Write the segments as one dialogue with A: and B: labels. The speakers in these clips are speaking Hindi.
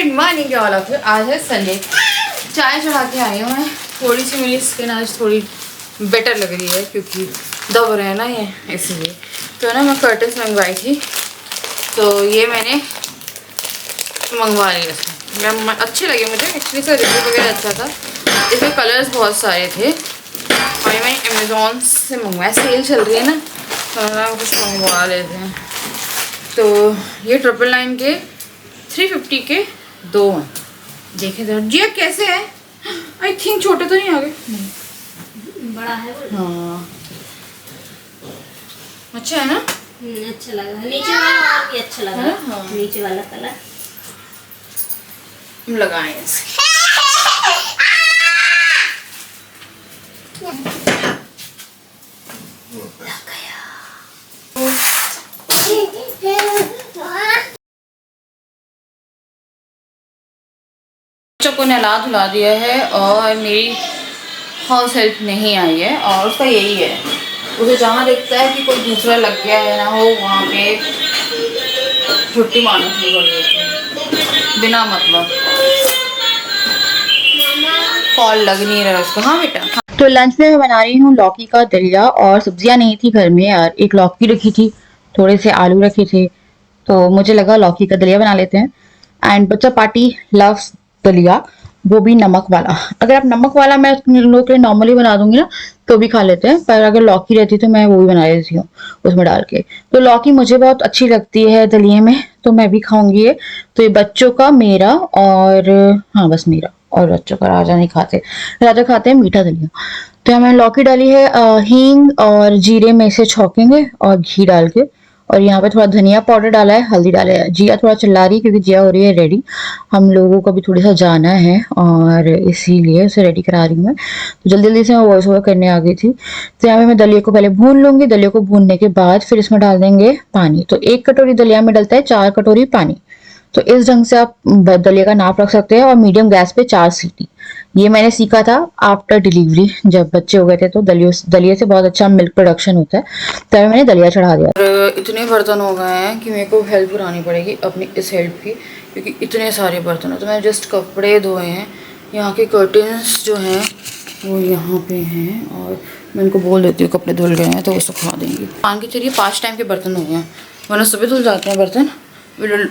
A: Good morning all of you. आज है संडे। चाय चढ़ा के आई हूँ मैं। थोड़ी सी मेरी स्किन आज थोड़ी बेटर लग रही है क्योंकि दब रहे हैं ना ये, इसलिए। तो ना मैं कर्टन्स मंगवाई थी, तो ये मैंने मंगवा लिया। मैं अच्छे लगे मुझे एक्चुअली, इसका रिव्यू वगैरह अच्छा था। इसमें कलर्स बहुत सारे थे और ये मैंने अमेज़ॉन से मंगवाया। सेल चल रही है ना, तो कुछ मंगवा लेते हैं। तो ये 999 के 350 के 2 हैं। देखें जरा जी कैसे है। आई थिंक छोटे तो नहीं आ गए,
B: बड़ा है वो।
A: हाँ अच्छा है ना।
B: अच्छा लगा। नीचे वाला और भी अच्छा लगा।
A: हाँ।
B: नीचे वाला कलर
A: हम लगाए इसे। बच्चों को नहला धुला दिया है और मेरी हाउस हेल्प नहीं आई है, और उसका यही है, उसे जहाँ दिखता है कि कोई दूसरा लग गया है ना हो, वहाँ पे छुट्टी मारना शुरू कर देती है बिना मतलब। कॉल लग नहीं रहा उसको। हाँ बेटा।
C: तो लंच में मैं बना रही हूँ लौकी का दलिया, और सब्जियां नहीं थी घर में यार। एक लौकी रखी थी, थोड़े से आलू रखे थे, तो मुझे लगा लौकी का दलिया बना लेते हैं। एंड बच्चा पार्टी लव्स दलिया, वो भी नमक वाला। अगर आप नमक वाला मैं लोग के लिए नॉर्मली बना दूंगी ना तो भी खा लेते हैं, पर अगर लौकी रहती तो मैं वो भी बना लेती हूँ उसमें डाल के। तो लौकी मुझे बहुत अच्छी लगती है दलिये में, तो मैं भी खाऊंगी ये। तो ये बच्चों का, मेरा और हाँ बस मेरा और बच्चों का। राजा नहीं खाते, राजा खाते हैं मीठा दलिया। तो यहाँ मैंने लौकी डाली है, हींग और जीरे में से छौंकेंगे और घी डाल के। और यहाँ पे थोड़ा धनिया पाउडर डाला है, हल्दी डाला है। जिया थोड़ा चिल्ला रही है क्योंकि जिया हो रही है रेडी। हम लोगों को भी थोड़ा सा जाना है और इसीलिए उसे रेडी करा रही हूँ मैं। तो जल्दी जल्दी से मैं वॉइस ओवर करने आ गई थी। तो यहाँ पे मैं दलिया को पहले भून लूंगी। दलिया को भूनने के बाद फिर इसमें डाल देंगे पानी। तो 1 कटोरी दलिया में डलता है 4 कटोरी पानी। तो इस ढंग से आप दलिया का नाप रख सकते हैं। और मीडियम गैस पे 4 सीटी। ये मैंने सीखा था आफ्टर डिलीवरी, जब बच्चे हो गए थे तो दलिये से बहुत अच्छा मिल्क प्रोडक्शन होता है, तब मैंने दलिया चढ़ा दिया।
A: और इतने बर्तन हो गए हैं कि मेरे को हेल्प करानी पड़ेगी अपनी इस हेल्प की, क्योंकि इतने सारे बर्तन हैं। तो मैंने जस्ट कपड़े धोए हैं। यहाँ के कर्टन्स जो हैं वो यहाँ पे हैं, और मैं इनको बोल देती हूँ कपड़े धुल गए हैं तो वो सुखा देंगी। मान के चलिए 5 टाइम के बर्तन हो गए हैं, वरना सुबह धुल जाते हैं बर्तन।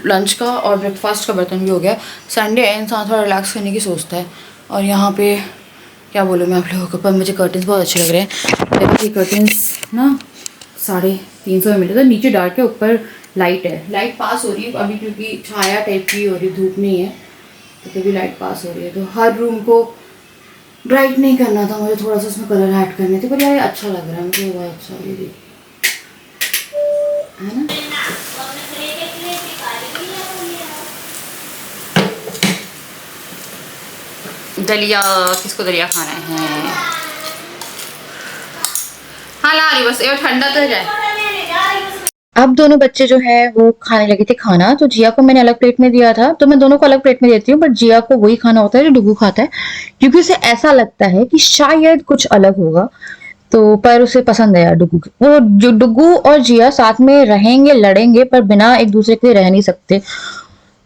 A: लंच का और ब्रेकफास्ट का बर्तन भी हो गया। संडे है, इंसान थोड़ा रिलैक्स करने की सोचता है। और यहाँ पे क्या बोलूँ मैं आप लोगों को, पर मुझे कर्टन्स बहुत अच्छे लग रहे हैं। देखो ये कर्टन्स ना 350 में मिले थे। नीचे डार्क है, ऊपर लाइट है। लाइट पास हो रही है अभी क्योंकि छाया टाइप की हो रही है, धूप नहीं है तो तभी लाइट पास हो रही है। तो हर रूम को ब्राइट नहीं करना था मुझे, थोड़ा सा उसमें कलर ऐड करने थे। पर यार अच्छा लग रहा है मुझे, बहुत अच्छा ये है ना। दलिया, किसको दलिया खाना है? हाँ ला रही, बस ये ठंडा तो जाए।
C: अब दोनों बच्चे जो है वो खाने लगे थे खाना। तो जिया को मैंने अलग प्लेट में दिया था, तो मैं दोनों को अलग प्लेट में देती हूँ, बट जिया को वही खाना होता है जो डुगू खाता है, क्योंकि उसे ऐसा लगता है कि शायद कुछ अलग होगा। तो पर उसे पसंद है यार डुगू। वो जो डुगू और जिया साथ में रहेंगे, लड़ेंगे, पर बिना एक दूसरे के रह नहीं सकते।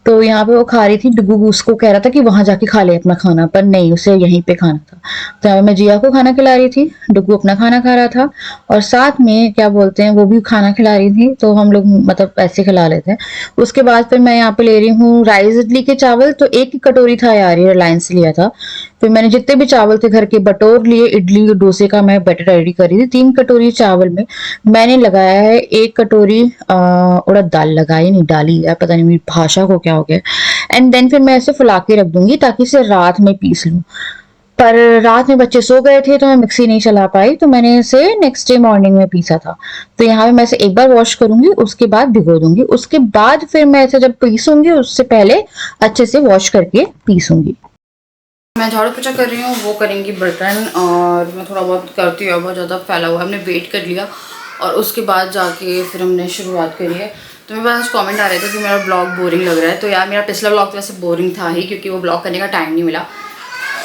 C: तो यहाँ पे वो खा रही थी, डुगू उसको कह रहा था कि वहां जाके खा ले अपना खाना, पर नहीं, उसे यहीं पे खाना था। तो यहाँ पे मैं जिया को खाना खिला रही थी, डुगू अपना खाना खा रहा था, और साथ में क्या बोलते हैं वो भी खाना खिला रही थी। तो हम लोग मतलब ऐसे खिला लेते हैं। उसके बाद फिर मैं यहाँ पे ले रही हूँ राइस इडली के चावल। तो 1 कटोरी था यार, ये रिलायंस से लिया था। फिर मैंने जितने भी चावल थे घर के बटोर लिए। इडली डोसे का मैं बैटर रेडी कर रही थी। 3 कटोरी चावल में मैंने लगाया है 1 कटोरी उड़द दाल। लगाई नहीं, डाली है, पता नहीं मेरी भाषा को क्या हो गया। एंड देन फिर मैं इसे फुला के रख दूंगी ताकि इसे रात में पीस लूं। पर रात में बच्चे सो गए थे तो मैं मिक्सी नहीं चला पाई, तो मैंने इसे नेक्स्ट डे मॉर्निंग में पीसा था। तो यहाँ पे मैं इसे एक बार वॉश करूंगी, उसके बाद भिगो दूंगी, उसके बाद फिर मैं इसे जब पीसूंगी उससे पहले अच्छे से वॉश करके पीसूंगी।
A: मैं झाड़ू पोछा कर रही हूँ, वो करेंगी बर्तन, और मैं थोड़ा बहुत करती हूँ। बहुत ज़्यादा फैला हुआ है, हमने वेट कर लिया और उसके बाद जाके फिर हमने शुरुआत करी है। तो मेरे पास कमेंट आ रहे थे कि मेरा ब्लॉग बोरिंग लग रहा है। तो यार मेरा पिछला ब्लॉग तो वैसे बोरिंग था ही, क्योंकि वो ब्लॉग करने का टाइम नहीं मिला।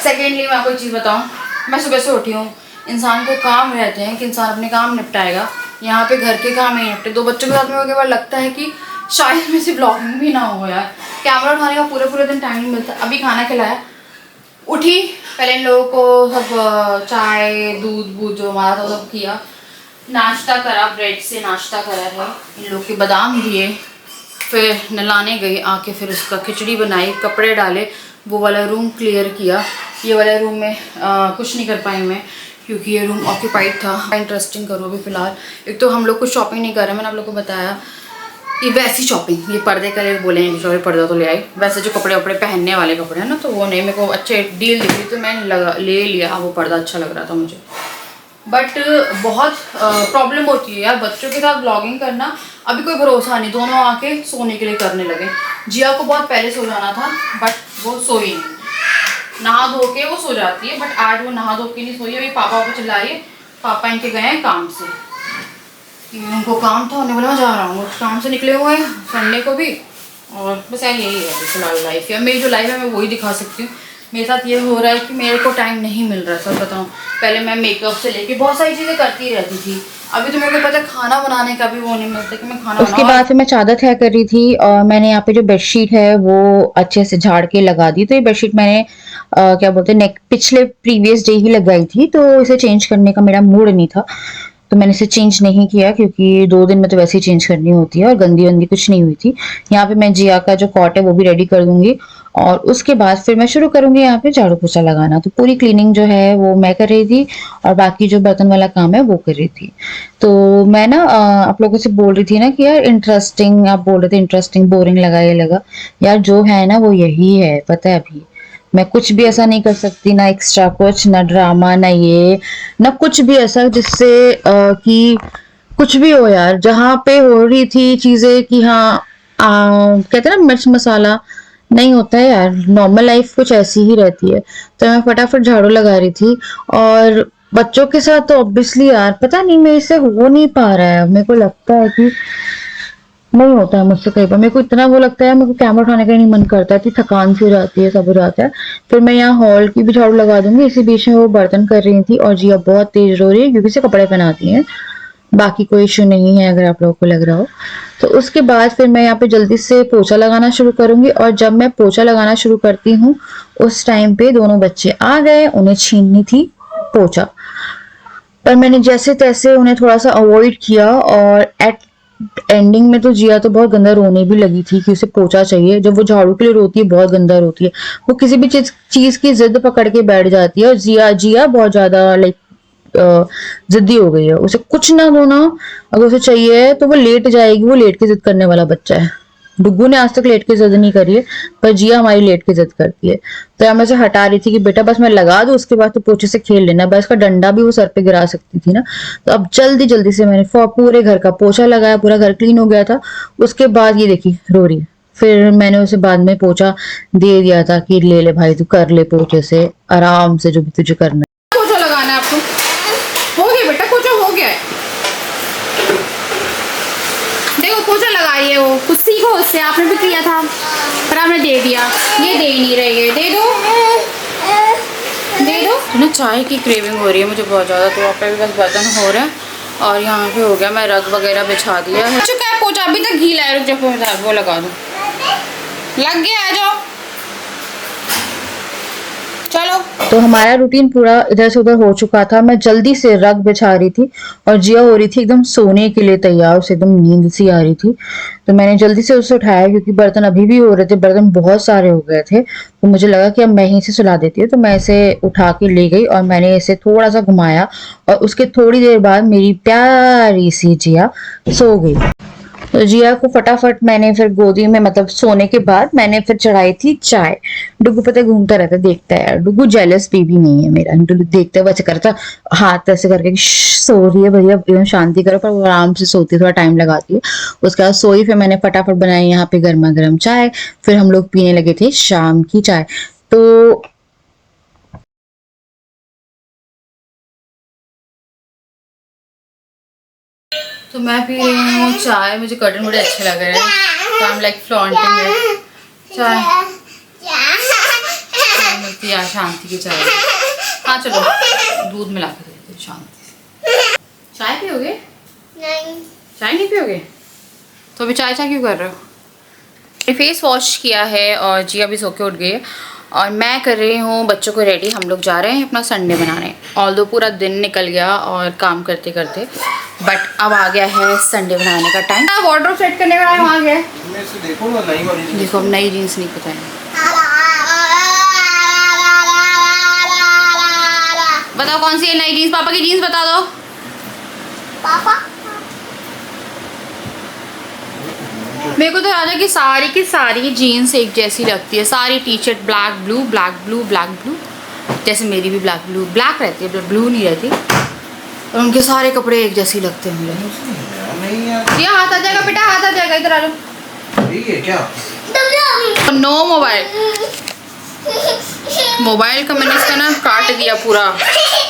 A: सेकेंडली मैं आपको एक चीज़ बताऊँ, मैं सुबह से उठी हूँ, इंसान को काम रहते हैं कि इंसान अपने काम निपटाएगा। यहाँ पे घर के काम नहीं निपटे, 2 बच्चों के साथ में होने के बाद लगता है कि शायद मेरे से ब्लॉगिंग भी ना हो यार, कैमरा उठाने का पूरे दिन टाइम नहीं मिलता। अभी खाना खिलाया, उठी, पहले इन लोगों को सब चाय दूध जो हमारा था वो सब किया, नाश्ता करा, ब्रेड से नाश्ता करा है, इन लोग के बादाम दिए, फिर नहलाने गई, आके फिर उसका खिचड़ी बनाई, कपड़े डाले, वो वाला रूम क्लियर किया। ये वाला रूम में कुछ नहीं कर पाई मैं क्योंकि ये रूम ऑक्यूपाइड था। इंटरेस्टिंग करो अभी फ़िलहाल। एक तो हम लोग कुछ शॉपिंग नहीं कर रहे, मैंने आप लोग को बताया, ये वैसी शॉपिंग, ये पर्दे के लिए बोलेंगे कि पर्दा तो ले आई, वैसे जो कपड़े वपड़े पहनने वाले कपड़े हैं ना, तो वो नहीं, मेरे को अच्छे डील दिख रही तो मैंने ले लिया, वो पर्दा अच्छा लग रहा था मुझे। बट बहुत प्रॉब्लम होती है यार बच्चों के साथ ब्लॉगिंग करना, अभी कोई भरोसा नहीं, दोनों आके सोने के लिए करने लगे। जिया को बहुत पहले सो जाना था बट वो सोई नहीं, नहा धो के वो सो जाती है, बट आज वो नहा धो के नहीं सोई। अभी पापा को चिल्लाइए, पापा इनके गए हैं काम से, उनको काम था, उन्हें बोला मैं जा रहा हूँ, काम से निकले हुए हैं संडे को भी, और बस यही है फिलहाल लाइफ है मेरी। जो लाइफ है मैं वही दिखा सकती हूँ। मेरे साथ ये हो रहा है कि मेरे को टाइम नहीं मिल रहा, सच बताऊँ। पहले मैं मेकअप से लेके बहुत सारी चीज़ें करती रहती थी, अभी तो मेरे को पता है खाना बनाने का भी वो नहीं मिलता कि मैं खाना बनाऊं।
C: उसके बाद फिर मैं चादर तय कर रही थी और मैंने यहाँ पे जो बेडशीट है वो अच्छे से झाड़ के लगा दी। तो ये बेडशीट मैंने क्या बोलते हैं पिछले प्रीवियस डे ही लगाई थी, तो इसे चेंज करने का मेरा मूड नहीं था, तो मैंने इसे चेंज नहीं किया क्योंकि 2 दिन में तो वैसे ही चेंज करनी होती है और गंदी वंदी कुछ नहीं हुई थी। यहाँ पे मैं जिया का जो कॉट है वो भी रेडी कर दूंगी और उसके बाद फिर मैं शुरू करूंगी यहाँ पे झाड़ू पोछा लगाना। तो पूरी क्लीनिंग जो है वो मैं कर रही थी और बाकी जो बर्तन वाला काम है वो कर रही थी। तो मैं ना आप लोगों से बोल रही थी ना कि यार इंटरेस्टिंग, आप बोल रहे थे इंटरेस्टिंग, बोरिंग लगा, ये लगा यार, जो है ना वो यही है, पता है। अभी मैं कुछ भी ऐसा नहीं कर सकती, ना एक्स्ट्रा कुछ, ना ड्रामा, ना ये, ना कुछ भी ऐसा जिससे कि कुछ भी हो यार। जहाँ पे हो रही थी चीजें कि हाँ कहते हैं ना मिर्च मसाला, नहीं होता है यार, नॉर्मल लाइफ कुछ ऐसी ही रहती है। तो मैं फटाफट झाड़ू लगा रही थी और बच्चों के साथ तो ऑब्वियसली यार पता नहीं मेरे से हो नहीं पा रहा है। मेरे को लगता है कि नहीं होता है मुझसे, कई बार मेरे को इतना वो लगता है, मेरे को कैमरा उठाने का नहीं मन करता है, इतनी थकान सी हो जाती है, सब हो जाता है। फिर मैं यहाँ हॉल की भी झाड़ू लगा दूंगी। इसी बीच में वो बर्तन कर रही थी और जिया बहुत तेज रो रही है क्योंकि से कपड़े पहनाती हैं, बाकी कोई इशू नहीं है अगर आप लोगों को लग रहा हो। तो उसके बाद फिर मैं यहाँ पे जल्दी से पोछा लगाना शुरू करूंगी और जब मैं पोछा लगाना शुरू करती हूँ उस टाइम पे दोनों बच्चे आ गए, उन्हें छीननी थी पोछा, पर मैंने जैसे तैसे उन्हें थोड़ा सा अवॉइड किया और एट एंडिंग में तो जिया तो बहुत गंदा रोने भी लगी थी कि उसे पोछा चाहिए। जब वो झाड़ू के लिए रोती है बहुत गंदा रोती है, वो किसी भी चीज की जिद पकड़ के बैठ जाती है। और जिया बहुत ज्यादा लाइक जिद्दी हो गई है, उसे कुछ ना दो ना, अगर उसे चाहिए तो वो लेट जाएगी, वो लेट के जिद करने वाला बच्चा है। डुग्गू ने आज तक लेट के जिद नहीं करी है, पर जिया हमारी लेट के जिद करती है। तो मैं उसे हटा रही थी कि बेटा बस मैं लगा दूं, उसके बाद तो पोछे से खेल लेना। बस का डंडा भी वो सर पे गिरा सकती थी ना। तो अब जल्दी जल्दी से मैंने पूरे घर का पोछा लगाया, पूरा घर क्लीन हो गया था। उसके बाद ये देखी रो रही, फिर मैंने उसे बाद में पोछा दे दिया था कि ले ले भाई तू कर ले पोछे से आराम से जो भी तुझे करना है।
A: पोछा लगाना है आपको, हो गया बेटा, पोछा हो गया है। देखो पोछा लगाइए, वो कुछ सीखो उससे, आपने भी किया था पर आपने दे दिया, ये दे ही नहीं रही है। दे दो ना, चाय की क्रेविंग हो रही है मुझे बहुत ज़्यादा। तो वहाँ पे भी बस बर्तन हो रहे हैं और यहाँ पे हो गया, मैं रग वगैरह बिछा दिया है। चुका है पोछा, अभी तक गीला है, रुक जाओ वो लगा दो, लग गया, आ जाओ चलो।
C: तो हमारा रूटीन पूरा इधर से उधर हो चुका था। मैं जल्दी से रग बिछा रही थी और जिया हो रही थी एकदम सोने के लिए तैयार, उसे एकदम नींद सी आ रही थी। तो मैंने जल्दी से उसे उठाया क्योंकि बर्तन अभी भी हो रहे थे, बर्तन बहुत सारे हो गए थे। तो मुझे लगा कि अब मैं ही इसे सुला देती हूँ। तो मैं इसे उठा के ले गई और मैंने इसे थोड़ा सा घुमाया और उसके थोड़ी देर बाद मेरी प्यारी सी जिया सो गई। तो जिया को फटाफट मैंने फिर गोदी में, मतलब सोने के बाद मैंने फिर चढ़ाई थी चाय। डुग्गू पता घूमता रहता, देखता है यार, डुग्गू जेलस बेबी नहीं है मेरा, देखता है बच्चा करता हाथ ऐसे करके सो रही है भैया एकदम शांति करो, पर वो आराम से सोती है, थोड़ा टाइम लगाती है। उसके बाद सोई, फिर मैंने फटाफट बनाई यहाँ पे गर्मा गर्म चाय, फिर हम लोग पीने लगे थे शाम की चाय।
A: तो मैं पी रही हूँ चाय, मुझे कर्टन बड़े अच्छे लग रहे हैं, तो आई एम लाइक फ्लॉन्टिंग है चाय, मिलती है शांति की चाय। हाँ चलो दूध मिला के देते हैं शांति से। चाय पियोगे? नहीं, चाय नहीं पियोगे? तो अभी चाय क्यों कर रहे हो? फेस वॉश किया है और जिया भी सो के उठ गई है और मैं कर रही हूँ बच्चों को रेडी। हम लोग जा रहे हैं अपना संडे बनाने। ऑल्दो पूरा दिन निकल गया और काम करते करते, बट अब आ गया है संडे बनाने का टाइम। वार्डरोब सेट करने का टाइम आ गया है। देखो अब नई जीन्स नहीं पता है। बताओ कौन सी है नई जीन्स? पापा की जीन्स बता दो। पापा मेरे को तो राजा की सारी जीन्स एक जैसी लगती है। सारी T shirt black blue black blue black blue, जैसे मेरी भी ब्लैक ब्लू ब्लैक रहती है, ब्लू नहीं रहती। और उनके सारे कपड़े एक जैसे ही लगते हैं मुझे। ये हाथ आ जाएगा बेटा, हाथ आ जाएगा, इधर आ जाओ।
D: ठीक है क्या?
A: No mobile. मोबाइल का मैंने इसका ना काट दिया पूरा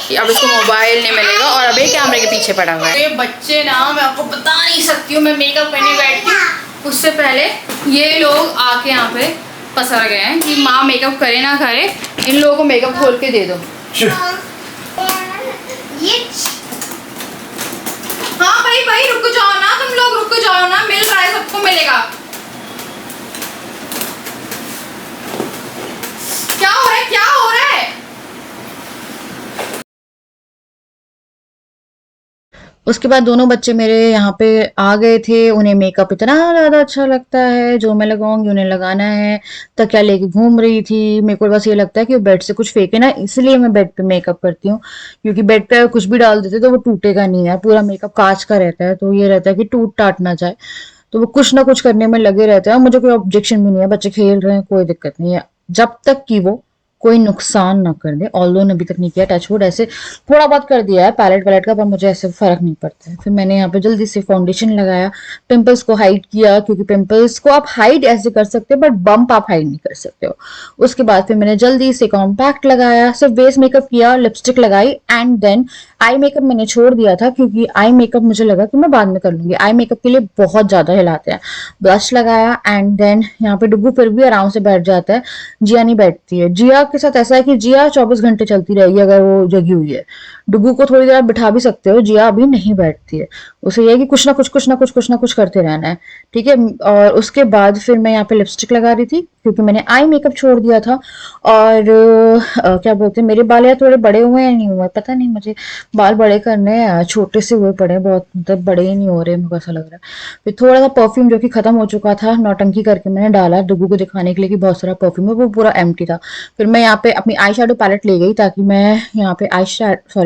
A: कि अब इसको मोबाइल नहीं मिलेगा और अभी कैमरे के पीछे पड़ा हुआ है। ये बच्चे ना, मैं आपको बता नहीं सकती हूँ। मैं मेकअप करने बैठती हूँ उससे पहले ये लोग आके यहाँ पे पसर गए हैं कि माँ मेकअप करे ना करे, इन लोगों को मेकअप खोल के दे दो। हाँ भाई रुक जाओ ना, तुम लोग रुक जाओ ना, मिल रहा है, सबको मिलेगा। क्या हो रहा है, क्या हो रहा है?
C: उसके बाद दोनों बच्चे मेरे यहाँ पे आ गए थे। उन्हें मेकअप इतना ज़्यादा अच्छा लगता है, जो मैं लगाऊंगी उन्हें लगाना है। तकिया लेके घूम रही थी। मेरे को बस ये लगता है कि वो बेड से कुछ फेंके ना, इसलिए मैं बेड पे मेकअप करती हूँ। क्योंकि बेड पे कुछ भी डाल देते तो वो टूटेगा नहीं है, पूरा मेकअप कांच का रहता है, तो ये रहता है कि टूट टाट ना जाए। तो वो कुछ ना कुछ करने में लगे रहते हैं। मुझे कोई ऑब्जेक्शन भी नहीं है, बच्चे खेल रहे हैं, कोई दिक्कत नहीं है, जब तक कि वो कोई नुकसान ना कर दे। ऑल्दो ने अभी तक नहीं किया, टचवुड। ऐसे थोड़ा बहुत कर दिया है पैलेट वैलेट का, पर मुझे ऐसे फर्क नहीं पड़ता है। फिर मैंने यहाँ पे जल्दी से फाउंडेशन लगाया, पिंपल्स को हाइड किया, क्योंकि पिंपल्स को आप हाइड ऐसे कर सकते हो बट बम्प आप हाइड नहीं कर सकते हो। उसके बाद फिर मैंने जल्दी से कॉम्पैक्ट लगाया, सिर्फ बेस मेकअप किया, लिपस्टिक लगाई एंड देन आई मेकअप मैंने छोड़ दिया था क्योंकि आई मेकअप मुझे लगा कि मैं बाद में कर लूंगी। आई मेकअप के लिए बहुत ज्यादा हिलाते हैं। ब्लश लगाया एंड देन यहाँ पे डुगू फिर भी आराम से बैठ जाता है, जिया नहीं बैठती है। जिया के साथ ऐसा है कि जिया 24 घंटे चलती रहेगी अगर वो जगी हुई है। डुगू को थोड़ी देर बिठा भी सकते हो, जिया अभी नहीं बैठती है। उसे यह कि कुछ ना कुछ करते रहना है, ठीक है। और उसके बाद फिर मैं यहाँ पे लिपस्टिक लगा रही थी क्योंकि मैंने आई मेकअप छोड़ दिया था। और क्या बोलते हैं, मेरे बाल यार थोड़े बड़े हुए हैं, नहीं हुए, पता नहीं, मुझे बाल बड़े करने हैं, छोटे से हुए पड़े बहुत, मतलब बड़े ही नहीं हो रहे, मुझे ऐसा लग रहा है। फिर थोड़ा सा परफ्यूम जो कि खत्म हो चुका था, नौटंकी करके मैंने डाला डुगू को दिखाने के लिए कि बहुत सारा परफ्यूम है, वो पूरा एम्प्टी था। फिर मैं यहाँ पे अपनी आई शेडो पैलेट ले गई ताकि मैं यहाँ पे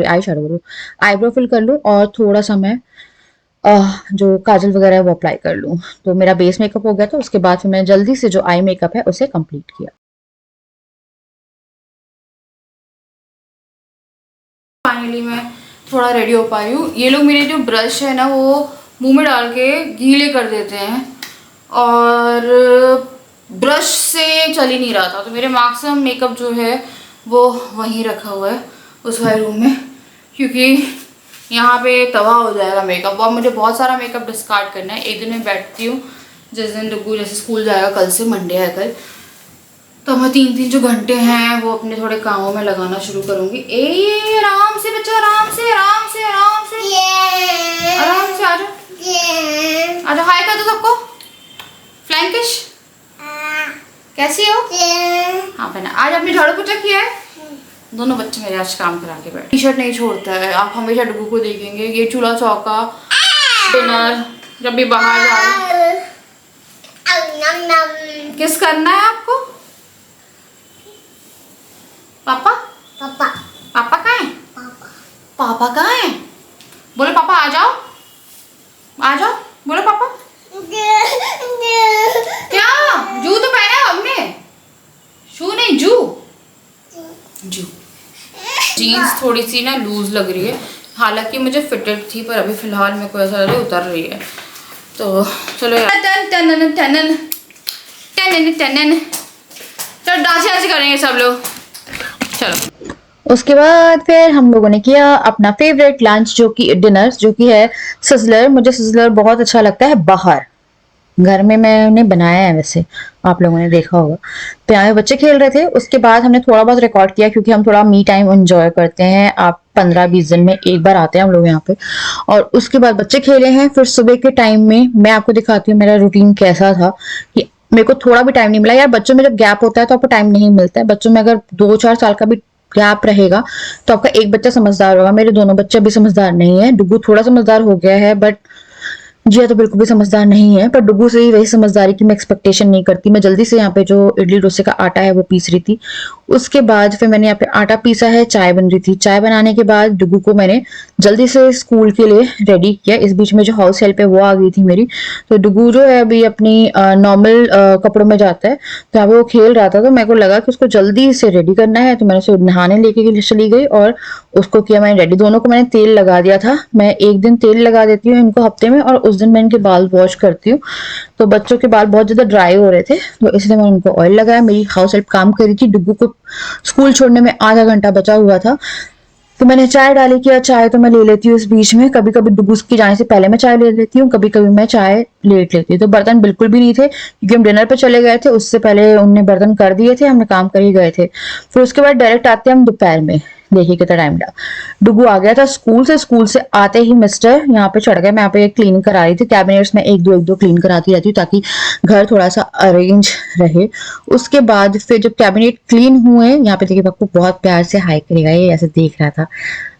C: आईब्रो फिल कर लूँ और थोड़ा सा मैं जो काजल वगैरह है वो अप्लाई कर लूँ। तो मेरा बेस मेकअप हो गया था। उसके बाद फिर मैं जल्दी से जो आई मेकअप है उसे कंप्लीट किया।
A: फाइनली मैं थोड़ा रेडी हो पाई हूँ। ये लोग मेरे जो ब्रश है ना वो मुंह में डाल के गीले कर देते हैं और ब्रश से चल ही नहीं रहा था, तो मेरे मैक्सिमम मेकअप जो है वो वहीं रखा हुआ है उस वाले रूम में, क्योंकि यहाँ पे तबाह हो जाएगा मेकअप। और मुझे बहुत सारा मेकअप डिस्कार्ड करना है। एक दिन मैं बैठती हूँ जिस दिन डुगू जैसे स्कूल जाएगा, कल से मंडे है कल, तो मैं 3-3 जो घंटे हैं वो अपने थोड़े कामों में लगाना शुरू करूँगी। आराम से बच्चा, आराम से आराम से आराम से आराम से। आ जाओ हाय कर दो सबको। फ्लैंकिश कैसी हो? हाँ पहना। आज आपने झाड़ू पोछा किया है? दोनों बच्चे मेरे आज काम करा के बैठे। टी शर्ट नहीं छोड़ता है, आप हमेशा डुगू को देखेंगे। ये चूल्हा चौका, डिनर, जब भी बाहर जा रहे। किस करना है आपको? पापा पापा पापा कहाँ है? पापा कहाँ है? बोलो पापा आ जाओ, आ जाओ, बोलो पापा। क्या जू तो पहना है हमने, शू नहीं जू जू। जीन्स थोड़ी सी ना लूज लग रही है, हालांकि मुझे फिटेड थी, पर अभी फिलहाल मेरे को ऐसा लग रहा है उतर रही है। तो चलो यार टनन टनन टनन टनन, चलो डांस करेंगे सब लोग। चलो
C: उसके बाद फिर हम लोगों ने किया अपना फेवरेट लंच, जो कि डिनर, जो कि है सिज़लर। मुझे सिज़लर बहुत अच्छा लगता है बाहर, घर में मैंने बनाया है, वैसे आप लोगों ने देखा होगा। प्यारे बच्चे खेल रहे थे। उसके बाद हमने थोड़ा बहुत रिकॉर्ड किया क्योंकि हम थोड़ा मी टाइम एंजॉय करते हैं। आप 15-20 दिन में एक बार आते हैं हम लोग यहाँ पे। और उसके बाद बच्चे खेले हैं, फिर सुबह के टाइम में मैं आपको दिखाती हूँ मेरा रूटीन कैसा था कि मेरे को थोड़ा भी टाइम नहीं मिला यार। बच्चों में जब गैप होता है तो आपको टाइम नहीं मिलता है। बच्चों में अगर 2-4 साल का भी गैप रहेगा तो आपका एक बच्चा समझदार होगा। मेरे दोनों बच्चे अभी समझदार नहीं है। डुगू थोड़ा समझदार हो गया है बट जिया तो बिल्कुल भी समझदार नहीं है। पर डुगू से ही वही समझदारी की मैं एक्सपेक्टेशन नहीं करती। मैं जल्दी से यहाँ पे जो इडली डोसे का आटा है वो पीस रही थी। उसके बाद फिर मैंने यहाँ पे आटा पीसा है, चाय बन रही थी। चाय बनाने के बाद डुगू को मैंने जल्दी से स्कूल के लिए रेडी किया। इस बीच में जो हाउस हेल्प है वो आ गई थी मेरी। तो डुगू जो है अभी अपनी नॉर्मल कपड़ों में जाता है, तो यहाँ पे वो खेल रहा था तो मेरे को लगा कि उसको जल्दी से रेडी करना है, तो मैंने उसे नहाने लेके चली गई और उसको किया मैंने रेडी। दोनों को मैंने तेल लगा दिया था। मैं एक दिन तेल लगा देती हूँ इनको हफ्ते में, और उस दिन मैं इनके बाल वॉश करती हूँ। तो बच्चों के बाल बहुत ज्यादा ड्राई हो रहे थे तो इसलिए मैंने उनको ऑयल लगाया। मेरी हाउस हेल्प काम कर रही थी। डुगू को स्कूल छोड़ने में आधा घंटा बचा हुआ था तो मैंने चाय डाली किया। चाय तो मैं ले लेती हूँ इस बीच में, कभी कभी डुगू की जाने से पहले मैं चाय ले लेती हूँ, कभी कभी मैं चाय लेट लेती हूँ। तो बर्तन बिल्कुल भी नहीं थे क्योंकि हम डिनर पे चले गए थे, उससे पहले उनने बर्तन कर दिए थे, हमने काम कर ही गए थे। फिर उसके बाद डायरेक्ट आते हैं हम दोपहर में। देखिए कितना टाइम लगा। डुगू आ गया था स्कूल से आते ही मिस्टर यहाँ पे चढ़ गए। मैं यहाँ पे क्लीन करा रही थी कैबिनेट्स में, एक दो क्लीन कराती रहती हूँ ताकि घर थोड़ा सा अरेंज रहे। उसके बाद फिर जब कैबिनेट क्लीन हुए, यहाँ पे देखिए आपको बहुत प्यार से हाई करेगा, ये ऐसे देख रहा था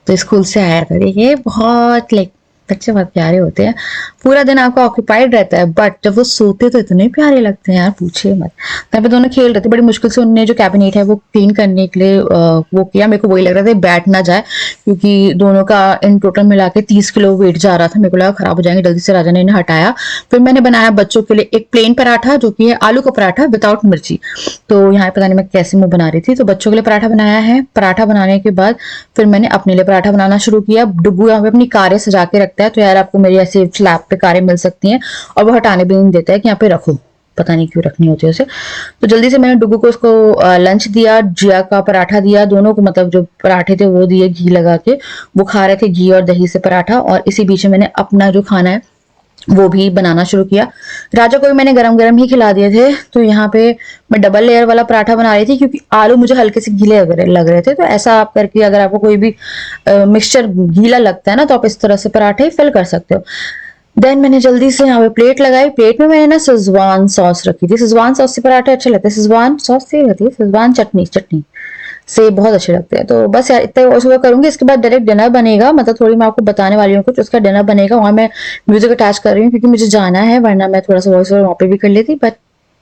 C: तो स्कूल से आया था। देखिए बहुत लाइक बच्चे बहुत प्यारे होते हैं। पूरा दिन आपका ऑक्यूपाइड रहता है बट जब वो सोते तो इतने प्यारे लगते हैं यार, पूछिए मत। यहाँ पे दोनों खेल रहे थे। बड़ी मुश्किल से उनने जो कैबिनेट है वो क्लीन करने के लिए वो किया। मेरे को वही लग रहा था बैठ ना जाए क्योंकि दोनों का इन टोटल मिला के 30 किलो वेट जा रहा था। मेरे को लगा खराब हो जाएंगे, जल्दी से राजा ने इन्हें हटाया। फिर मैंने बनाया बच्चों के लिए एक प्लेन पराठा जो कि है आलू का पराठा विदाउट मिर्ची। तो यहाँ पता नहीं मैं कैसे मुंह बना रही थी। तो बच्चों के लिए पराठा बनाया है। पराठा बनाने के बाद फिर मैंने अपने लिए पराठा बनाना शुरू किया। डुगू यहाँ पे अपनी कारें सजा के रखता है, तो यार आपको मेरी ऐसे स्लैब पे कारें मिल सकती हैं और वो हटाने भी नहीं देता है कि यहाँ पे रखो, पता नहीं क्यों रखनी होती है उसे। तो जल्दी से मैंने डुगू को उसको लंच दिया, जिया का पराठा दिया, दोनों को मतलब जो पराठे थे वो दिए घी लगा के। वो खा रहे थे घी और दही से पराठा। और इसी बीच में मैंने अपना जो खाना है वो भी बनाना शुरू किया। राजा को भी मैंने गरम गरम ही खिला दिए थे। तो यहाँ पे मैं डबल लेयर वाला पराठा बना रही थी क्योंकि आलू मुझे हल्के से गीले लग रहे थे। तो ऐसा आप करके अगर आपको कोई भी मिक्सचर गीला लगता है ना तो आप इस तरह से पराठे फिल कर सकते हो। देन मैंने जल्दी से यहाँ पे प्लेट लगाई। प्लेट में मैंने ना शेजवान सॉस रखी थी। शेजवान सॉस से पराठे अच्छे लगते हैं। शेजवान सॉस से रहती है, शेजवान चटनी से बहुत अच्छे लगते हैं। तो बस यार इतना और सुबह करूंगी। इसके बाद डायरेक्ट डिनर बनेगा, मतलब थोड़ी मैं आपको बताने वाली हूँ कुछ। उसका डिनर बनेगा, वहाँ मैं म्यूजिक अटैच कर रही हूँ क्योंकि मुझे जाना है, वरना मैं थोड़ा सा वॉइस ओवर वहाँ पे भी कर लेती, बट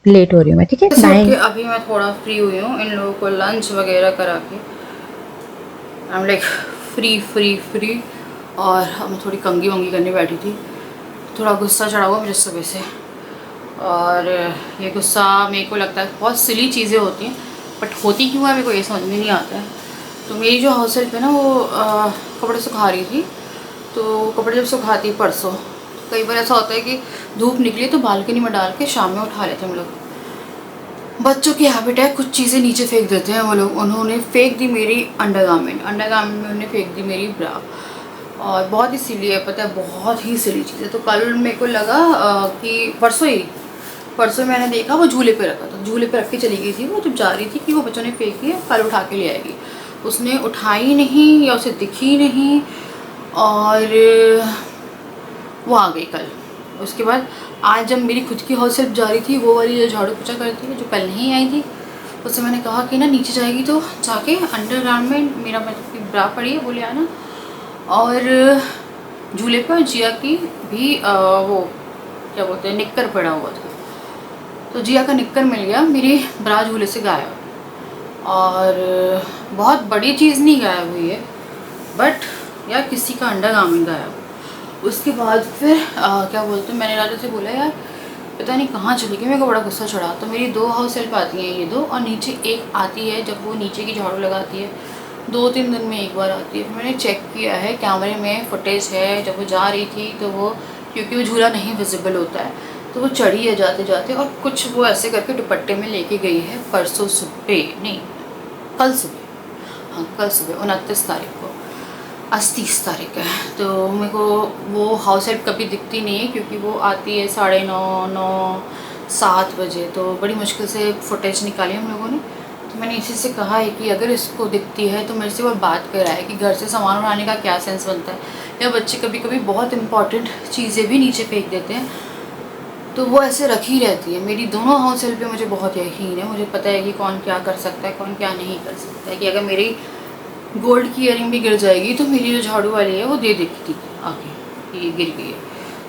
C: लेट हो रही हूँ मैं। ठीक है, बाय।
A: अभी मैं थोड़ा फ्री हुई हूँ इन लोगों को लंच वगैरह करा के। I am like free. और अब मैं थोड़ी कंगी वंगी करने बैठी थी। थोड़ा गुस्सा चढ़ा हुआ मुझे सुबह से, और ये गुस्सा मेरे को लगता है बहुत सिली चीज़ें होती हैं बट होती क्यों है मेरे को ये समझ में नहीं आता है। तो मेरी जो हाउस हेल्प है ना वो कपड़े सुखा रही थी। तो कपड़े जब सुखाती है परसों, कई बार ऐसा होता है कि धूप निकली तो बालकनी में डाल के शाम में उठा लेते हैं हम लोग। बच्चों की हैबिट है कुछ चीज़ें नीचे फेंक देते हैं वो लोग। उन्होंने फेंक दी मेरी अंडरगारमेंट में उन्होंने फेंक दी मेरी ब्रा, और बहुत ही सिली है, पता है, बहुत ही सिली चीज़ है। तो कल मेरे को लगा कि परसों मैंने देखा वो झूले पे रखा था, झूले पे रख के चली गई थी वो। जब जा रही थी कि वो बच्चों ने फेंकी है, कल उठा के ले आएगी। उसने उठाई नहीं या उसे दिखी नहीं और वो आ गई कल। उसके बाद आज जब मेरी खुद की हाउस हेल्प जा रही थी, वो वाली जो झाड़ू पोछा करती है जो कल नहीं आई थी, उससे मैंने कहा कि ना नीचे जाएगी तो जाके अंडरगारमेंट मेरा मतलब ब्रा पड़ी है वो ले आना। और झूले पर जिया की भी वो क्या बोलते हैं निक्कर पड़ा हुआ था, तो जिया का निक्कर मिल गया, मेरी ब्रा झूले से गायब। और बहुत बड़ी चीज़ नहीं गायब हुई है बट यार किसी का अंडरगारमेंट गायब। उसके बाद फिर क्या बोलते हैं, मैंने राजा से बोला यार पता नहीं कहाँ चली गई, मेरे को बड़ा गुस्सा चढ़ा। तो मेरी 2 हाउस हेल्प आती हैं, ये 2, और नीचे एक आती है जब वो नीचे की झाड़ू लगाती है, 2-3 दिन में एक बार आती है। मैंने चेक किया है कैमरे में फुटेज है, जब वो जा रही थी तो वो क्योंकि वो झूला नहीं विजिबल होता है तो वो चढ़ी है जाते जाते, और कुछ वो ऐसे करके दुपट्टे में लेके गई है परसों सुबह, नहीं कल सुबह, हाँ कल सुबह 29 तारीख को, आज 30 तारीख है। तो मेरे को वो हाउस हेल्प कभी दिखती नहीं है क्योंकि वो आती है 9:30, 9, 7 बजे। तो बड़ी मुश्किल से फुटेज निकाली हम लोगों ने। मैंने इसी से कहा है कि अगर इसको दिखती है तो मेरे से वो बात कराए कि घर से सामान उठाने का क्या सेंस बनता है, या बच्चे कभी कभी बहुत इंपॉर्टेंट चीज़ें भी नीचे फेंक देते हैं तो वो ऐसे रखी रहती है। मेरी दोनों हाउस हेल्प पे मुझे बहुत यकीन है, मुझे पता है कि कौन क्या कर सकता है कौन क्या नहीं कर सकता है। कि अगर मेरी गोल्ड की इयरिंग भी गिर जाएगी तो मेरी जो झाड़ू वाली है वो दे देगी थी आके कि ये गिर गई है,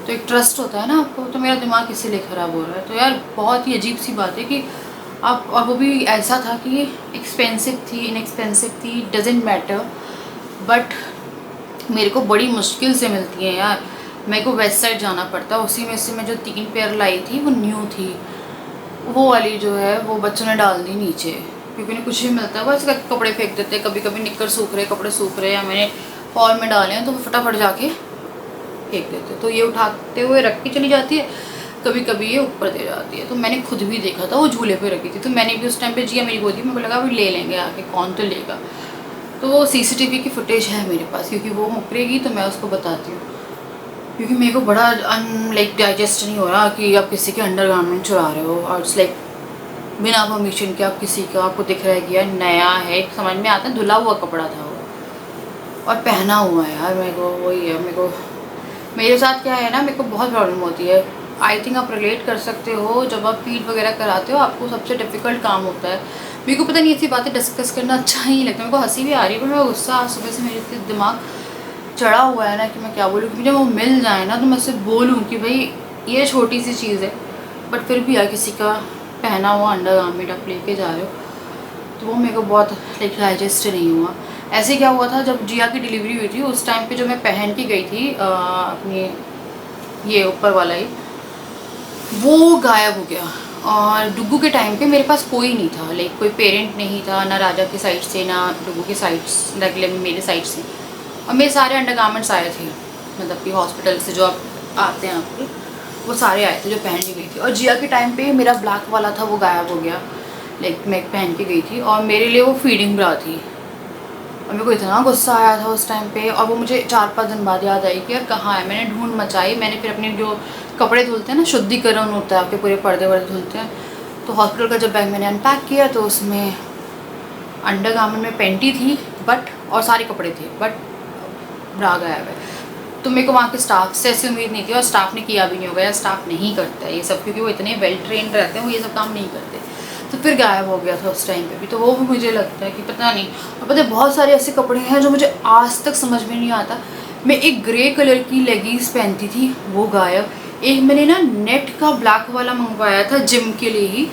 A: तो एक ट्रस्ट होता है ना आपको। तो मेरा दिमाग इसीलिए ख़राब हो रहा है। तो यार बहुत ही अजीब सी बात है कि आप, और वो भी ऐसा था कि एक्सपेंसिव थी इनएक्सपेंसिव थी डजेंट मैटर, बट मेरे को बड़ी मुश्किल से मिलती है यार। मेरे को वेस्ट साइड जाना पड़ता, उसी में से मैं जो 3 पेयर लाई थी वो न्यू थी, वो वाली जो है वो बच्चों ने डाल दी नीचे, क्योंकि उन्हें कुछ भी मिलता है वो ऐसे करके कपड़े फेंक देते हैं। कभी कभी निक्कर सूख रहे कपड़े सूख रहे, या मैंने हॉल में डाले हैं तो वो फटाफट जाके फेंक देते, तो ये उठाते हुए रख के चली जाती है, कभी कभी ये ऊपर दे जाती है। तो मैंने खुद भी देखा था वो झूले पे रखी थी, तो मैंने भी उस टाइम पे जिया मेरी गोदी में, मेरे को लगा अभी ले लेंगे आके, कौन तो लेगा। तो वो CCTV की फुटेज है मेरे पास, क्योंकि वो मुकरेगी तो मैं उसको बताती हूँ, क्योंकि मेरे को बड़ा लाइक डाइजेस्ट नहीं हो रहा कि आप किसी के अंडरगारमेंट चुरा रहे हो, और इट्स लाइक बिना परमिशन के आप किसी का, आपको दिख रहा है कि यार नया है, समझ में आता है धुला हुआ कपड़ा था वो और पहना हुआ है यार। मेरे को वही है, मेरे साथ क्या है ना, मेरे को बहुत प्रॉब्लम होती है। आई थिंक आप रिलेट कर सकते हो, जब आप फीड वगैरह कराते हो आपको सबसे डिफ़िकल्ट काम होता है। मेरे को पता नहीं ऐसी बातें डिस्कस करना अच्छा ही लगता है, मेरे को हंसी भी आ रही है पर मैं गुस्सा आज सुबह से मेरे से दिमाग चढ़ा हुआ है ना कि मैं क्या बोलूँ, क्योंकि जब वो मिल जाए ना तो मैं उससे बोलूँ कि भाई ये छोटी सी चीज़ है, बट फिर भी यार किसी का पहना हुआ अंडरगारमेंट आप लेके जा रहे हो, तो वो मेरे को बहुत लाइक डाइजेस्ट नहीं हुआ। ऐसे क्या हुआ था, जब जिया की डिलीवरी हुई थी उस टाइम पे जो मैं पहन के गई थी अपनी ये ऊपर वाला ही, वो गायब हो गया। और डुग्गू के टाइम पे मेरे पास कोई नहीं था, लाइक कोई पेरेंट नहीं था, ना राजा की साइड से ना डुग्गू की साइड, लाइक मेरे साइड से, और मेरे सारे अंडरगारमेंट्स आए थे, मतलब कि हॉस्पिटल से जो आप आते हैं आपके, वो सारे आए थे जो पहन के गई थी। और जिया के टाइम पे मेरा ब्लैक वाला था वो गायब हो गया, लाइक मैं पहन के गई थी, और मेरे लिए वो फीडिंग ब्रा थी, और मेरे को इतना गुस्सा आया था उस टाइम पे। और वो मुझे 4-5 दिन बाद याद आई कि यार कहाँ है, मैंने ढूंढ मचाई। मैंने फिर अपने जो कपड़े धुलते हैं ना, शुद्धिकरण होता है आपके पूरे पर्दे वर्दे धुलते हैं, तो हॉस्पिटल का जब बैग मैंने अनपैक किया तो उसमें अंडरगारमेंट में पेंटी थी बट, और सारे कपड़े थे बट ब्रा गायब है। तो मेरे को वहाँ के स्टाफ से ऐसी उम्मीद नहीं थी, और स्टाफ ने किया भी नहीं होगा, या स्टाफ नहीं करता है ये सब, क्योंकि वो इतने वेल ट्रेंड रहते हैं, वो ये सब काम नहीं करते। तो फिर गायब हो गया था उस टाइम पे भी, तो वो भी मुझे लगता है कि पता नहीं। और पता है बहुत सारे ऐसे कपड़े हैं जो मुझे आज तक समझ में नहीं आता। मैं एक ग्रे कलर की लेगिंग्स पहनती थी, वो गायब। एक मैंने ना नेट का ब्लैक वाला मंगवाया था जिम के लिए ही,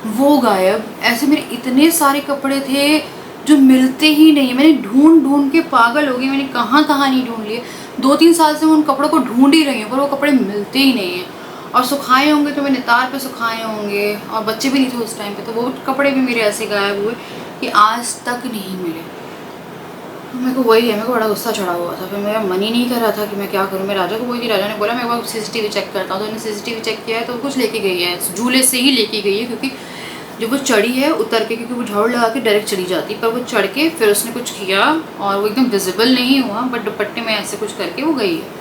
A: वो गायब। ऐसे मेरे इतने सारे कपड़े थे जो मिलते ही नहीं, मैंने ढूंढ ढूंढ के पागल हो गई, मैंने कहाँ कहाँ नहीं ढूंढ लिए। 2-3 साल से मैं उन कपड़ों को ढूंढ ही रही हूँ पर वो कपड़े मिलते ही नहीं हैं। और सुखाए होंगे तो मैंने तार पे सुखाए होंगे, और बच्चे भी नहीं थे उस टाइम पे, तो वो कपड़े भी मेरे ऐसे गायब हुए कि आज तक नहीं मिले। तो मेरे को वही है, मेरे को बड़ा गुस्सा चढ़ा हुआ था। फिर मेरा मन ही नहीं कर रहा था कि मैं क्या करूँ। मैं राजा को बोली थी, राजा ने बोला मैं एक बार CCTV चेक करता हूँ, तो उन्होंने CCTV चेक किया है तो कुछ लेके गई है, झूले से ही लेके गई है, क्योंकि जब वो चढ़ी है उतर के, क्योंकि वो झाड़ू लगा के डायरेक्ट चली जाती, पर वो चढ़ के फिर उसने कुछ किया और वो एकदम विजिबल नहीं हुआ, बट दुपट्टे में ऐसे कुछ करके वो गई है।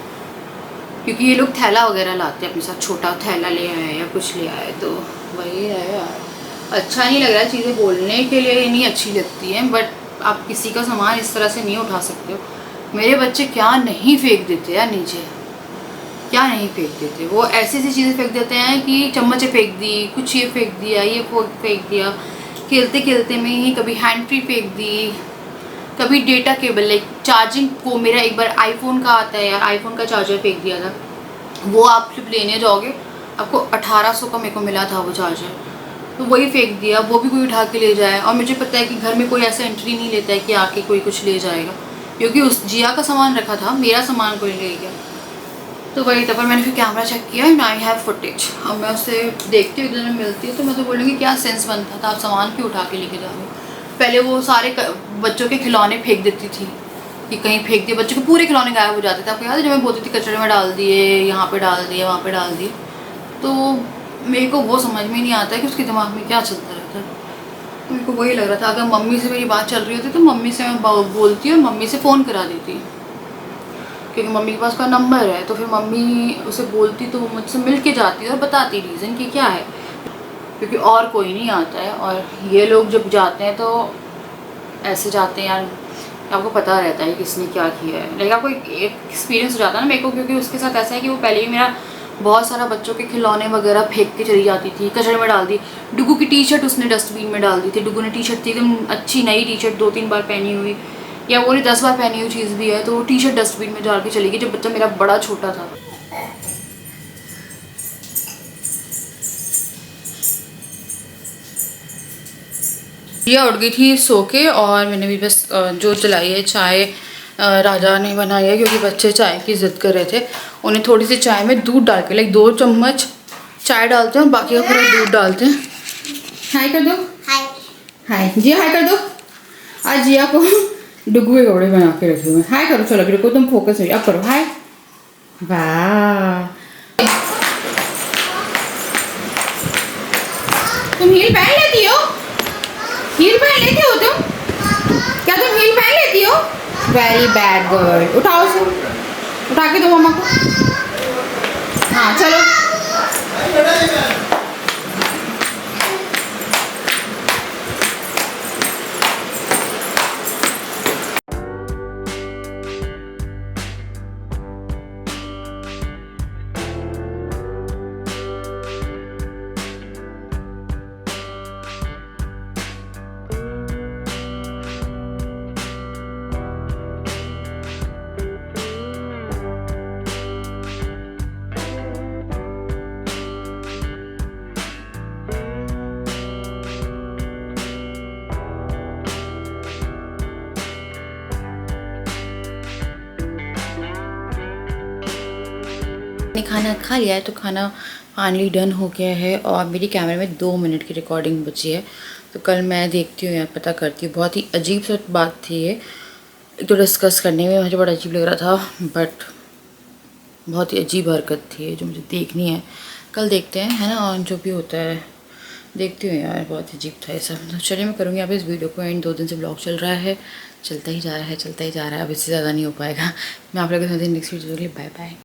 A: क्योंकि ये लोग थैला वगैरह लाते हैं अपने साथ, छोटा थैला ले आए या कुछ ले आए, तो वही है यार। अच्छा नहीं लग रहा है, चीज़ें बोलने के लिए नहीं अच्छी लगती हैं, बट आप किसी का सामान इस तरह से नहीं उठा सकते हो। मेरे बच्चे क्या नहीं फेंक देते यार नीचे, क्या नहीं फेंक देते। वो ऐसी ऐसी चीज़ें फेंक देते हैं कि चम्मचें फेंक दी, कुछ ये फेंक दिया, ये फेंक दिया, खेलते खेलते में ही कभी हैंड फ्री फेंक दी, कभी डेटा केबल, लाइक चार्जिंग को, मेरा एक बार आईफोन का आता है यार, आईफोन का चार्जर फेंक दिया था। वो आप सिर्फ लेने जाओगे आपको 1800 का मेरे को मिला था वो चार्जर, तो वही फेंक दिया। वो भी कोई उठा के ले जाए, और मुझे पता है कि घर में कोई ऐसा एंट्री नहीं लेता है कि आके कोई कुछ ले जाएगा, क्योंकि उस जिया का सामान रखा था, मेरा सामान कोई ले गया। तो वही था, पर मैंने फिर कैमरा चेक किया एंड आई हैव फुटेज। अब मैं उससे देखती हूँ, इधर मिलती है तो मैं तो बोलूँगी क्या सेंस बनता था, आप सामान क्यों उठा के लेके जा रहे हो। पहले वो सारे बच्चों के खिलौने फेंक देती थी कि कहीं फेंक दिए, बच्चों के पूरे खिलौने गायब हो जाते थे। आपको याद है जब मैं बोलती थी कचरे में डाल दिए, यहाँ पे डाल दिए, वहाँ पे डाल दिए, तो मेरे को वो समझ में नहीं आता है कि उसके दिमाग में क्या चलता रहता है। तो मेरे को वही लग रहा था, अगर मम्मी से मेरी बात चल रही होती तो मम्मी से मैं बोलती और मम्मी से फ़ोन करा देती, क्योंकि मम्मी के पास उसका नंबर है, तो फिर मम्मी उसे बोलती तो वो मुझसे मिल के जाती और बताती रीज़न कि क्या है। क्योंकि और कोई नहीं आता है। और ये लोग जब जाते हैं तो ऐसे जाते हैं यार, आपको पता रहता है किसने क्या किया है, लाइक आपको एक एक्सपीरियंस हो जाता है ना मेरे को, क्योंकि उसके साथ ऐसा है कि वो पहले ही मेरा बहुत सारा बच्चों के खिलौने वगैरह फेंक के चली जाती थी, कचरे में डाल दी। डुगू की टी शर्ट उसने डस्टबिन में डाल दी थी। डुगू ने टी शर्ट थी एकदम अच्छी नई टी शर्ट 2-3 बार पहनी हुई, या वो 10 बार पहनी हुई चीज़ भी है, तो वो टी शर्ट डस्टबिन में डाल के चली गई जब बच्चा मेरा बड़ा छोटा था। जिया उठ गई थी सो के, और मैंने भी बस जो चलाई है चाय राजा ने बनाई है, क्योंकि बच्चे चाय की ज़िद कर रहे थे। उन्हें थोड़ी सी चाय में दूध डाल के, लाइक 2 चम्मच चाय डालते हैं और बाकी का पूरा दूध डालते हैं। हाय कर दो,
D: हाय
A: हाय जिया, हाय कर दो। आज जिया को डुगू के कपड़े बना के रखे हुए। हाय करो, चलो रुको, तुम फोकस हो, अब करो हाय। वाह, तुम हील पहन लेती हो? हील पहन लेती हो तुम? क्या तुम हील पहन लेती हो? Very bad girl. उठाओ उसे, उठा के दो मम्मा को। हाँ चलो। खाना खा लिया है, तो खाना फाइनली डन हो गया है और मेरी कैमरे में 2 मिनट की रिकॉर्डिंग बची है। तो कल मैं देखती हूँ यार, पता करती हूँ। बहुत ही अजीब सा बात थी ये, एक तो डिस्कस करने में मुझे बड़ा अजीब लग रहा था, बट बहुत ही अजीब हरकत थी जो मुझे देखनी है। कल देखते हैं, है ना, और जो भी होता है देखती हूँ यार। बहुत अजीब था ये सब। तो चलिए मैं करूँगी आप इस वीडियो को एंड। 2 दिन से ब्लॉग चल रहा है, चलता ही जा रहा है, चलता ही जा रहा है। अब इससे ज़्यादा नहीं हो पाएगा। मैं आप लोगों के साथ नेक्स्ट वीडियो के लिए बाय बाय।